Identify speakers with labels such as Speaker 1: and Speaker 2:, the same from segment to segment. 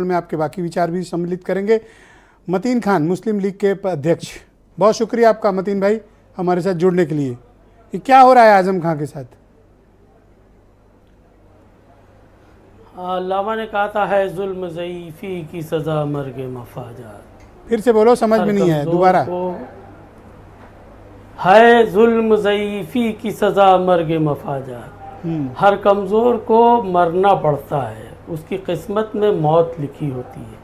Speaker 1: में आपके बाकी विचार भी सम्मिलित करेंगे। मतीन खान, मुस्लिम लीग के अध्यक्ष, बहुत शुक्रिया आपका मतीन भाई हमारे साथ जुड़ने के लिए। ये क्या हो रहा है आजम खां के साथ?
Speaker 2: अल्लामा ने कहा था है जुल्म ज़ईफ़ी की सज़ा मर्ग मफाजात।
Speaker 1: फिर से बोलो, समझ में नहीं है, दोबारा।
Speaker 2: है जुल्म ज़ईफ़ी की सज़ा मर्ग मफाजात। हर कमज़ोर को मरना पड़ता है, उसकी किस्मत में मौत लिखी होती है।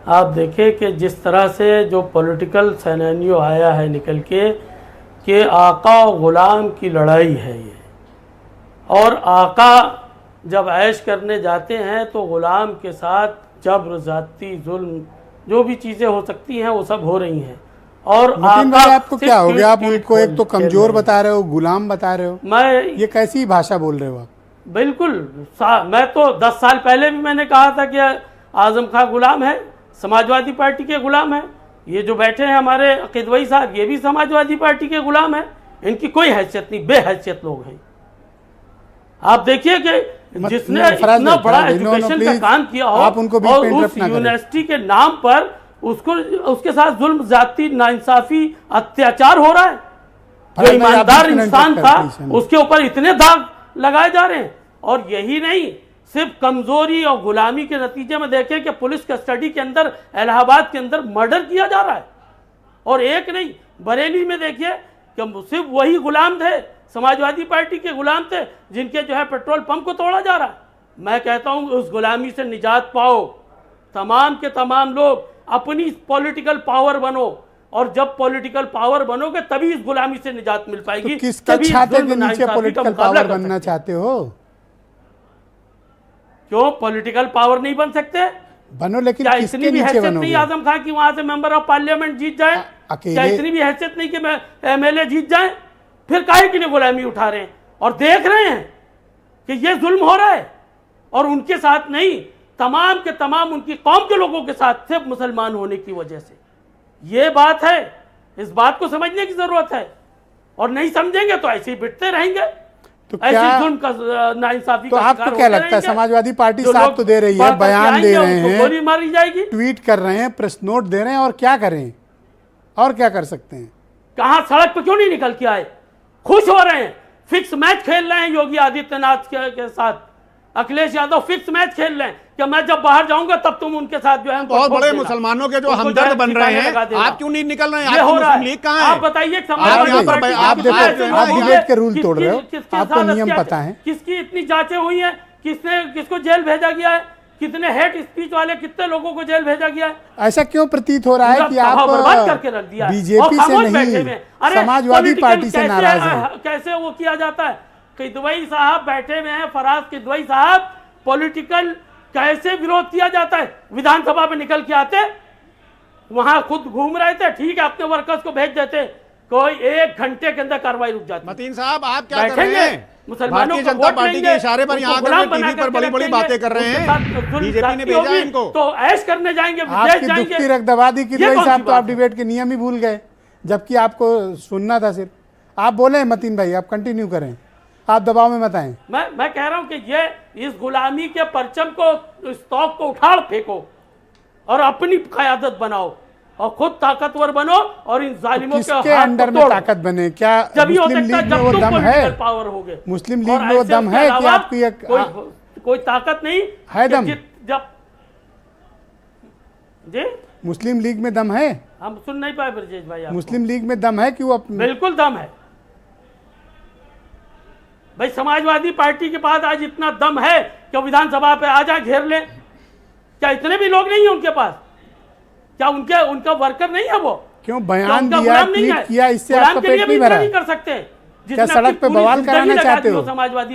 Speaker 2: आप देखें कि जिस तरह से जो पॉलिटिकल सिनेरियो आया है निकल के कि आका और ग़ुलाम की लड़ाई है ये, और आका जब ऐश करने जाते हैं तो ग़ुलाम के साथ जबर, ज़्यादती, जुल्म, जो भी चीज़ें हो सकती हैं वो सब हो रही हैं। और
Speaker 1: भाई आपको क्या हो गया? आप उनको एक तो कमज़ोर बता रहे हो, गुलाम बता रहे हो,
Speaker 2: मैं
Speaker 1: ये कैसी भाषा बोल रहे हो आप?
Speaker 2: बिल्कुल मैं तो 10 साल पहले भी मैंने कहा था कि आज़म खां गुलाम है, समाजवादी पार्टी के गुलाम है। ये जो बैठे हैं हमारे किदवई साहब, ये भी समाजवादी पार्टी के गुलाम है। इनकी कोई हैसियत नहीं, बेहैसियत लोग हैं। आप देखिए कि जिसने इतना बड़ा एजुकेशन का काम किया हो और उस यूनिवर्सिटी के नाम पर उसके साथ जुल्म, ज्यादती, नाइंसाफी, अत्याचार हो रहा है। जो ईमानदार इंसान था उसके ऊपर इतने दाग लगाए जा रहे हैं। और यही नहीं, सिर्फ कमजोरी और गुलामी के नतीजे में देखें कि पुलिस कस्टडी के अंदर इलाहाबाद के अंदर मर्डर किया जा रहा है। और एक नहीं, बरेली में देखिए कि सिर्फ वही गुलाम थे, समाजवादी पार्टी के गुलाम थे, जिनके जो है पेट्रोल पंप को तोड़ा जा रहा है। मैं कहता हूं उस गुलामी से निजात पाओ, तमाम के तमाम लोग अपनी पॉलिटिकल पावर बनो, और जब पॉलिटिकल पावर बनोगे तभी इस गुलामी से निजात मिल पाएगी।
Speaker 1: तो किसके छाते के नीचे पॉलिटिकल पावर बनना चाहते हो?
Speaker 2: क्यों पॉलिटिकल पावर नहीं बन सकते?
Speaker 1: बनो, लेकिन
Speaker 2: क्या
Speaker 1: किसके
Speaker 2: इतनी भी
Speaker 1: नीचे
Speaker 2: हैसियत
Speaker 1: बनोगे?
Speaker 2: नहीं आजम खां की वहां से मेंबर ऑफ पार्लियामेंट जीत जाए? क्या इतनी भी हैसियत नहीं कि एमएलए जीत जाए? फिर काहे के लिए गुलामी उठा रहे हैं? और देख रहे हैं कि ये जुल्म हो रहा है, और उनके साथ नहीं, तमाम के तमाम उनकी कौम के लोगों के साथ, सिर्फ मुसलमान होने की वजह से। ये बात है, इस बात को समझने की जरूरत है। और नहीं समझेंगे तो ऐसे ही बिटते रहेंगे।
Speaker 1: तो क्या जुल्म
Speaker 2: का, नाइंसाफी
Speaker 1: तो
Speaker 2: का
Speaker 1: आपको क्या लगता है? समाजवादी पार्टी साथ तो दे रही है, बयान दे रहे हैं,
Speaker 2: गोली मारी जाएगी,
Speaker 1: ट्वीट कर रहे हैं, प्रेस नोट दे रहे हैं, और क्या करें? और क्या कर सकते हैं?
Speaker 2: कहां सड़क पर क्यों नहीं निकल के आए? खुश हो रहे हैं, फिक्स मैच खेल रहे हैं योगी आदित्यनाथ के साथ। अखिलेश यादव फिक्स मैच खेल रहे हैं कि मैं जब बाहर जाऊंगा तब तुम उनके साथ जो है
Speaker 3: बहुत बड़े मुसलमानों के जो हमदर्द बन रहे हैं, आप क्यों नहीं निकल रहे हैं?
Speaker 2: ये हो रहा है।
Speaker 3: लीग कहां है?
Speaker 2: आप बताइए,
Speaker 1: आप डिबेट के रूल तोड़ रहे हो, आपको नियम पता है।
Speaker 2: किसकी इतनी जांचें हुई हैं? किसको जेल भेजा गया है? कितने हेट स्पीच वाले, कितने लोगों को जेल भेजा गया है?
Speaker 1: ऐसा क्यों प्रतीत हो रहा है कि आप
Speaker 2: बर्बाद करके रख दिया,
Speaker 1: बीजेपी से नहीं, समाजवादी पार्टी से नाराज हैं?
Speaker 2: कैसे वो किया जाता है? किदवई साहब बैठे हुए हैं, फराज किदवई साहब, पॉलिटिकल कैसे विरोध किया जाता है? विधानसभा में निकल के आते, वहां खुद घूम रहे थे, ठीक है, अपने वर्कर्स को भेज देते, कोई 1 घंटे के अंदर कार्रवाई रुक जाती।
Speaker 3: मतीन साहब, आप क्या कर रहे हैं?
Speaker 2: मुसलमानों
Speaker 3: भारतीय जनता पार्टी के इशारे पर यहाँ टीवी पर बड़ी-बड़ी बातें कर रहे हैं, बीजेपी ने भेजा इनको,
Speaker 2: तो ऐश करने जाएंगे,
Speaker 1: आपकी दुखती रख दबा दी किदवई साहब। तो आप डिबेट के नियम ही भूल गए, जबकि आपको सुनना था सिर्फ। आप बोले मतीन भाई, आप कंटिन्यू करें, आप दबाव में मत आए।
Speaker 2: मैं कह रहा हूं कि ये इस गुलामी के परचम को, इस तौक को उखाड़ फेंको और अपनी क़यादत बनाओ और खुद ताकतवर बनो और इन जालिमों
Speaker 1: के अंडर में ताकत बने। क्या मुस्लिम लीग में वो दम है?
Speaker 2: पावर हो गए
Speaker 1: मुस्लिम लीग में वो दम है कि आपकी
Speaker 2: कोई ताकत नहीं
Speaker 1: है? दम
Speaker 2: जब जी
Speaker 1: मुस्लिम लीग में दम है?
Speaker 2: हम सुन नहीं पाए ब्रजेश भाई।
Speaker 1: मुस्लिम लीग में दम है कि वो
Speaker 2: बिल्कुल दम है भाई। समाजवादी पार्टी के पास आज इतना दम है कि विधानसभा पे आ जाए, घेर ले। क्या इतने भी लोग नहीं है उनके पास? क्या उनका वर्कर नहीं है वो?
Speaker 1: क्यों बयान दिया, ट्वीट किया, इससे आपका पेट नहीं भरा?
Speaker 2: नहीं कर सकते।
Speaker 1: क्या सड़क पे बवाल कराना चाहते हो?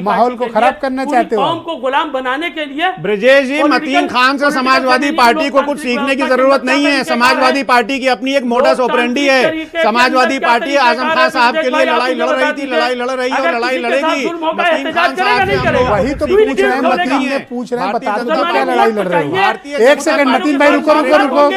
Speaker 1: माहौल को खराब करना चाहते हो?
Speaker 2: कौम को गुलाम बनाने के लिए?
Speaker 3: ब्रजेश जी, मतीन खान से समाजवादी पार्टी को कुछ सीखने की जरूरत नहीं है। समाजवादी पार्टी की अपनी एक मोडस ऑपरेंडी है। समाजवादी पार्टी आजम खान साहब के लिए लड़ाई लड़ रही थी, लड़ाई लड़ रही है और लड़ाई लड़ेगी। मतीन खान साहब से
Speaker 1: वही तो पूछ रहे हैं, मतीन ने पूछ रहे हैं, बता दो क्या लड़ाई लड़ रहे हो? 1 सेकंड मतीन भाई, रुको रुको रुको,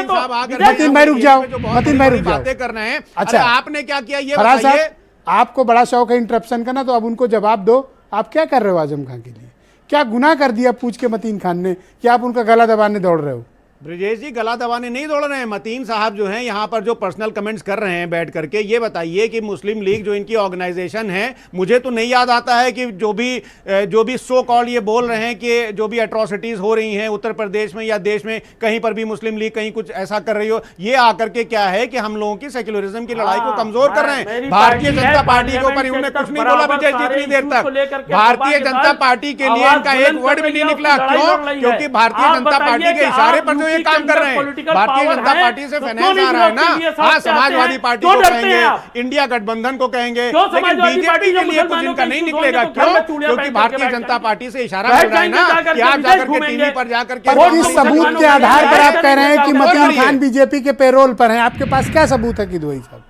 Speaker 1: मतीन भाई रुक जाओ, मतीन भाई रुक जाओ।
Speaker 3: बातें कर रहे हैं।
Speaker 1: अच्छा,
Speaker 3: आपने क्या किया ये बताइए?
Speaker 1: आपको बड़ा शौक है इंटरप्शन करना, तो अब उनको जवाब दो। आप क्या कर रहे हो आजम खान के लिए? क्या गुनाह कर दिया पूछ के मतीन खान ने कि आप उनका गला दबाने दौड़ रहे हो?
Speaker 3: ब्रजेश जी गला दबाने नहीं दौड़ रहे हैं। मतीन साहब जो हैं यहाँ पर जो पर्सनल कमेंट्स कर रहे हैं बैठ करके, ये बताइए कि मुस्लिम लीग जो इनकी ऑर्गेनाइजेशन है, मुझे तो नहीं याद आता है कि जो भी सो कॉल ये बोल रहे हैं कि जो भी एट्रॉसिटीज हो रही हैं उत्तर प्रदेश में या देश में कहीं पर भी मुस्लिम लीग कहीं कुछ ऐसा कर रही हो, ये आकर के क्या है कि हम लोगों की सेक्युलरिज्म की लड़ाई को कमजोर कर रहे हैं। भारतीय जनता पार्टी के ऊपर इन्होंने कुछ नहीं बोला विजय जी इतनी देर तक। भारतीय जनता पार्टी के लिए इनका एक वर्ड भी नहीं निकला। क्यों? क्योंकि भारतीय जनता पार्टी के इशारे पर जो ये काम कर रहे हैं, भारतीय जनता पार्टी से फाइनेंस आ रहा है ना। हाँ, समाजवादी पार्टी को कहेंगे, इंडिया गठबंधन को कहेंगे, लेकिन बीजेपी के लिए कुछ इनका नहीं निकलेगा। क्यों? क्योंकि भारतीय जनता पार्टी से इशारा मिल रहा है ना कि आप जाकर के टीवी पर जाकर के
Speaker 1: किस सबूत के आधार पर आप कह रहे हैं कि मतीन खान बीजेपी के पेरोल पर हैं? आपके पास क्या सबूत है किदवई साहब?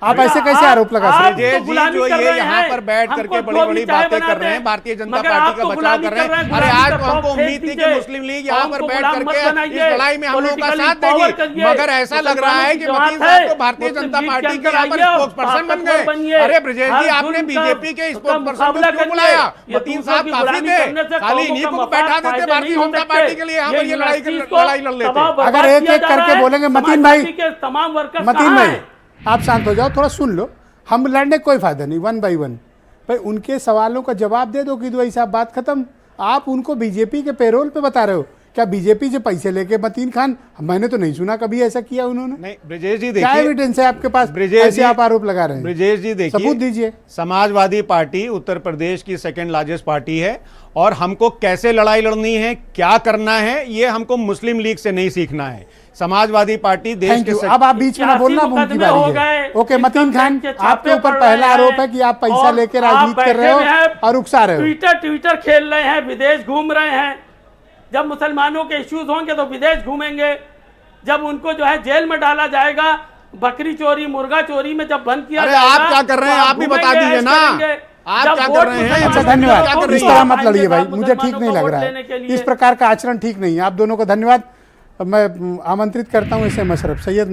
Speaker 1: आप ऐसे कैसे आरोप लगा सकते हैं?
Speaker 3: जी जो ये यहाँ पर बैठ करके बड़ी बड़ी बातें कर रहे हैं, भारतीय जनता पार्टी का बचाव कर रहे हैं। अरे आज तो हमको उम्मीद थी कि मुस्लिम लीग यहाँ पर बैठ करके इस लड़ाई में हम लोगों का साथ देगी, मगर ऐसा लग रहा है कि मतीन साहब तो भारतीय जनता पार्टी के यहाँ पर स्पोक्स पर्सन बन गए। अरे ब्रजेश जी, आपने बीजेपी के स्पोक्स पर्सन को क्यों बुलाया? मतीन साहब काफी थे, खाली इन्हीं को बैठा देते भारतीय जनता पार्टी के लिए, यहाँ पर ये लड़ाई लड़ लेते।
Speaker 1: अगर एक एक करके बोलेंगे मतीन भाई आप शांत हो जाओ, थोड़ा सुन लो। हम लड़ने कोई फायदा नहीं, वन बाई वन। भाई उनके सवालों का जवाब दे दो किदवई साहब, बात खत्म। आप उनको बीजेपी के पेरोल पे बता रहे हो। क्या बीजेपी से पैसे लेके मतीन खान? मैंने तो नहीं सुना कभी ऐसा किया उन्होंने।
Speaker 3: नहीं ब्रजेश जी,
Speaker 1: क्या एविडेंस है आपके पास? ऐसे आप आरोप लगा रहे हैं।
Speaker 3: ब्रजेश जी देखिए,
Speaker 1: सबूत दीजिए।
Speaker 3: समाजवादी पार्टी उत्तर प्रदेश की सेकंड लार्जेस्ट पार्टी है और हमको कैसे लड़ाई लड़नी है, क्या करना है, ये हमको मुस्लिम लीग से नहीं सीखना है। समाजवादी पार्टी देश के
Speaker 1: अब आप बीच में ना बोलना, उनकी बारी है। ओके मतीन खान, आपके ऊपर पहला आरोप है कि आप पैसा लेके राजनीति कर रहे हो और उकसा रहे हो।
Speaker 2: ट्विटर खेल रहे हैं, विदेश घूम रहे हैं। जब मुसलमानों के इश्यूज होंगे तो विदेश घूमेंगे। जब उनको जो है जेल में डाला जाएगा, बकरी चोरी मुर्गा चोरी में जब बंद किया जाएगा,
Speaker 3: आप क्या कर रहे हैं? आप भी बता दीजिए ना, आप क्या कर रहे हैं?
Speaker 1: अच्छा धन्यवाद। इस तरह मत लड़िए भाई, मुझे ठीक नहीं लग रहा है। इस प्रकार का आचरण ठीक नहीं है। आप दोनों को धन्यवाद। मैं आमंत्रित करता हूं इसे मशरफ सैयद